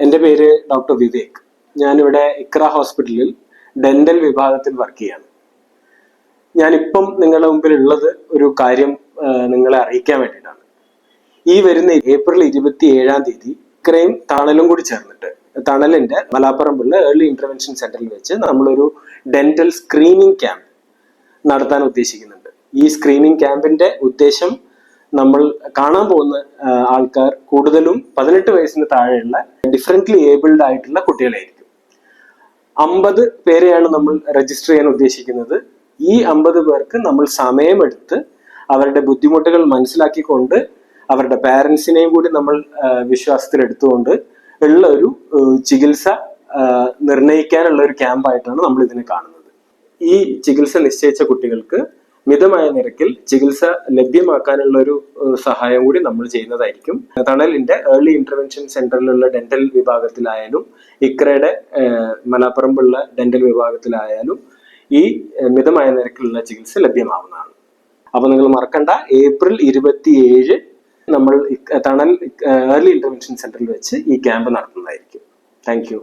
എൻ്റെ പേര് ഡോക്ടർ വിവേക്. ഞാനിവിടെ ഇക്ര ഹോസ്പിറ്റലിൽ ഡെന്റൽ വിഭാഗത്തിൽ വർക്ക് ചെയ്യാണ്. ഞാനിപ്പം നിങ്ങളുടെ മുമ്പിൽ ഉള്ളത് ഒരു കാര്യം നിങ്ങളെ അറിയിക്കാൻ വേണ്ടിയിട്ടാണ്. ഈ വരുന്ന ഏപ്രിൽ 27 ഇക്രയും തണലും കൂടി ചേർന്നിട്ട് തണലിന്റെ മലാപ്പറമ്പുള്ള ഏർലി ഇന്റർവെൻഷൻ സെന്ററിൽ വെച്ച് നമ്മളൊരു ഡെന്റൽ സ്ക്രീനിങ് ക്യാമ്പ് നടത്താൻ ഉദ്ദേശിക്കുന്നുണ്ട്. ഈ സ്ക്രീനിങ് ക്യാമ്പിന്റെ ഉദ്ദേശം നമ്മൾ കാണാൻ പോകുന്ന ആൾക്കാർ കൂടുതലും 18 വയസ്സിന് താഴെയുള്ള ഡിഫറെന്റ്ലി ഏബിൾഡ് ആയിട്ടുള്ള കുട്ടികളായിരിക്കും. 50 പേരെയാണ് നമ്മൾ രജിസ്റ്റർ ചെയ്യാൻ ഉദ്ദേശിക്കുന്നത്. ഈ 50 പേർക്ക് നമ്മൾ സമയമെടുത്ത് അവരുടെ ബുദ്ധിമുട്ടുകൾ മനസ്സിലാക്കിക്കൊണ്ട് അവരുടെ പാരൻസിനെയും കൂടി നമ്മൾ വിശ്വാസത്തിലെടുത്തുകൊണ്ട് ഉള്ള ഒരു ചികിത്സ നിർണ്ണയിക്കാനുള്ള ഒരു ക്യാമ്പായിട്ടാണ് നമ്മൾ ഇതിനെ കാണുന്നത്. ഈ ചികിത്സ നിശ്ചയിച്ച കുട്ടികൾക്ക് മിതമായ നിരക്കിൽ ചികിത്സ ലഭ്യമാക്കാനുള്ള ഒരു സഹായം കൂടി നമ്മൾ ചെയ്യുന്നതായിരിക്കും. തണലിന്റെ ഏർലി ഇന്റർവെൻഷൻ സെന്ററിലുള്ള ഡെന്റൽ വിഭാഗത്തിലായാലും ഇക്രയുടെ മലാപ്പറമ്പുള്ള ഡെന്റൽ വിഭാഗത്തിലായാലും ഈ മിതമായ നിരക്കിലുള്ള ചികിത്സ ലഭ്യമാവുന്നതാണ്. അപ്പൊ നിങ്ങൾ മറക്കണ്ട, ഏപ്രിൽ 27 നമ്മൾ തണൽ ഏർലി ഇന്റർവെൻഷൻ സെന്ററിൽ വെച്ച് ഈ ക്യാമ്പ് നടത്തുന്നതായിരിക്കും. Thank you.